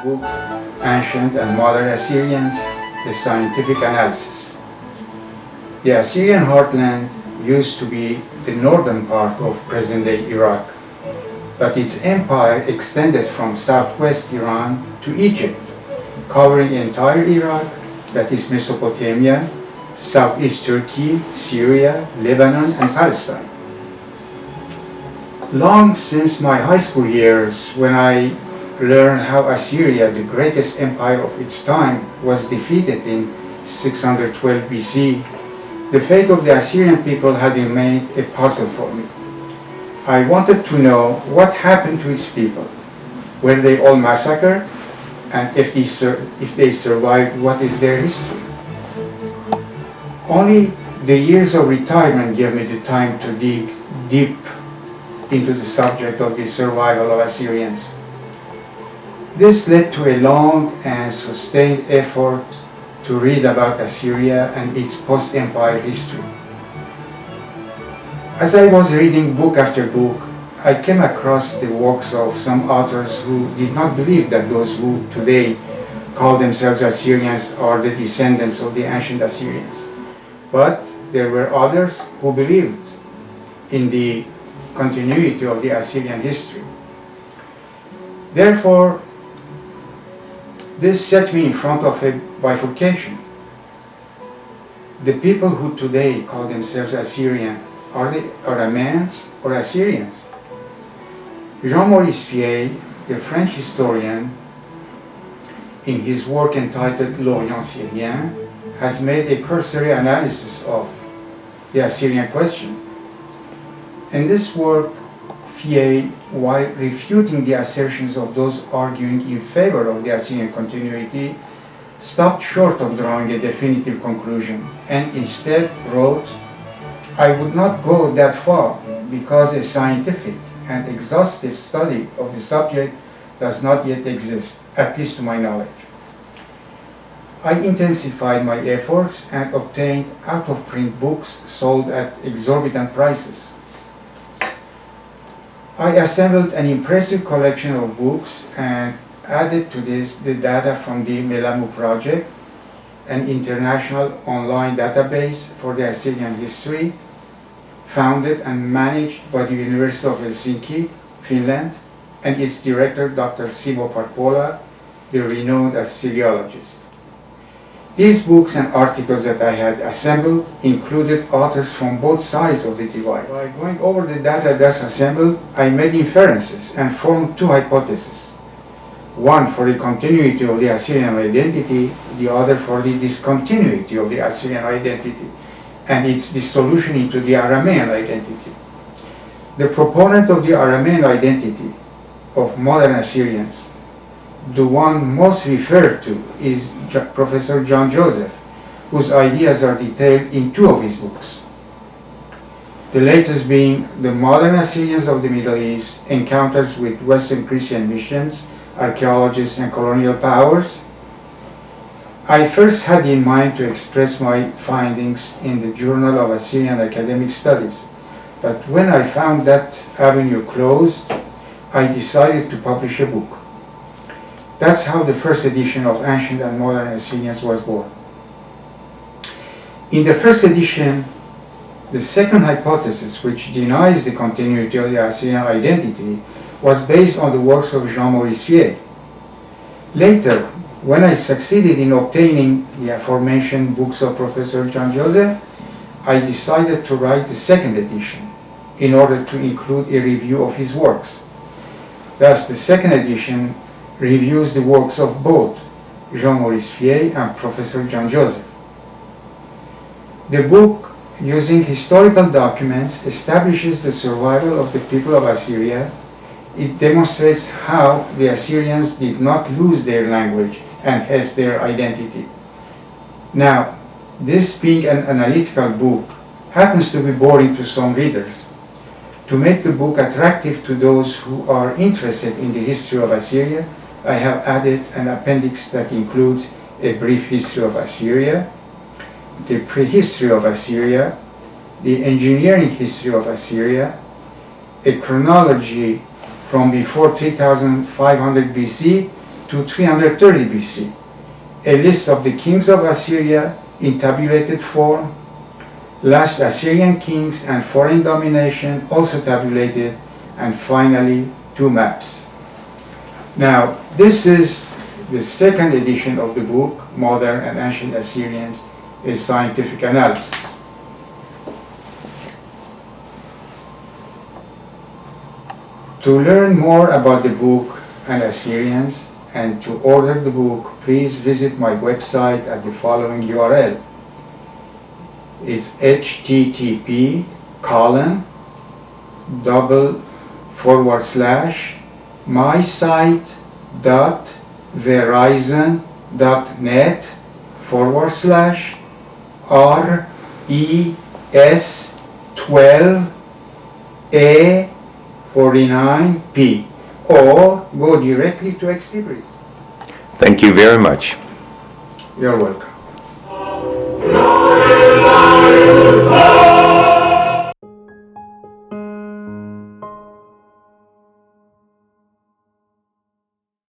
book, Ancient and Modern Assyrians, the Scientific Analysis. The Assyrian heartland used to be the northern part of present-day Iraq, but its empire extended from southwest Iran to Egypt, covering entire Iraq, that is Mesopotamia, southeast Turkey, Syria, Lebanon, and Palestine. Long since my high school years, when I learned how Assyria, the greatest empire of its time, was defeated in 612 BC, the fate of the Assyrian people had remained a puzzle for me. I wanted to know what happened to its people. Were they all massacred? And if they survived, what is their history? Only the years of retirement gave me the time to dig deep into the subject of the survival of Assyrians. This led to a long and sustained effort to read about Assyria and its post-empire history. As I was reading book after book, I came across the works of some authors who did not believe that those who today call themselves Assyrians are the descendants of the ancient Assyrians. But there were others who believed in the continuity of the Assyrian history. Therefore, this set me in front of a bifurcation. The people who today call themselves Assyrian, are they Arameans or Assyrians? Jean-Maurice Fier, the French historian, in his work entitled L'Orient Syrien, has made a cursory analysis of the Assyrian question. In this work, Fier, while refuting the assertions of those arguing in favor of the Assyrian continuity, stopped short of drawing a definitive conclusion and instead wrote, "I would not go that far because a scientific and exhaustive study of the subject does not yet exist, at least to my knowledge." I intensified my efforts and obtained out-of-print books sold at exorbitant prices. I assembled an impressive collection of books and added to this the data from the Melamu project, an international online database for the Assyrian history, founded and managed by the University of Helsinki, Finland, and its director, Dr. Simo Parpola, the renowned Assyriologist. These books and articles that I had assembled included authors from both sides of the divide. By going over the data thus assembled, I made inferences and formed two hypotheses. One for the continuity of the Assyrian identity, the other for the discontinuity of the Assyrian identity and its dissolution into the Aramean identity. The proponent of the Aramean identity of modern Assyrians, the one most referred to, is Professor John Joseph, whose ideas are detailed in two of his books. The latest being The Modern Assyrians of the Middle East, Encounters with Western Christian Missions, Archaeologists, and Colonial Powers. I first had in mind to express my findings in the Journal of Assyrian Academic Studies, but when I found that avenue closed, I decided to publish a book. That's how the first edition of Ancient and Modern Assyrians was born. In the first edition, the second hypothesis, which denies the continuity of the Assyrian identity, was based on the works of Jean-Maurice Fier. Later, when I succeeded in obtaining the aforementioned books of Professor John Joseph, I decided to write the second edition in order to include a review of his works. Thus, the second edition reviews the works of both Jean-Maurice Fier and Professor John Joseph. The book, using historical documents, establishes the survival of the people of Assyria. It demonstrates how the Assyrians did not lose their language and hence their identity. Now, this being an analytical book happens to be boring to some readers. To make the book attractive to those who are interested in the history of Assyria, I have added an appendix that includes a brief history of Assyria, the prehistory of Assyria, the engineering history of Assyria, a chronology from before 3500 BC to 330 BC, a list of the kings of Assyria in tabulated form, last Assyrian kings and foreign domination also tabulated, and finally 2 maps. Now, this is the second edition of the book, Modern and Ancient Assyrians, a Scientific Analysis. To learn more about the book and Assyrians and to order the book, please visit my website at the following URL. It's http://mysite.verizon.net/res12a49p, or go directly to Exlibris. Thank you very much. You're welcome.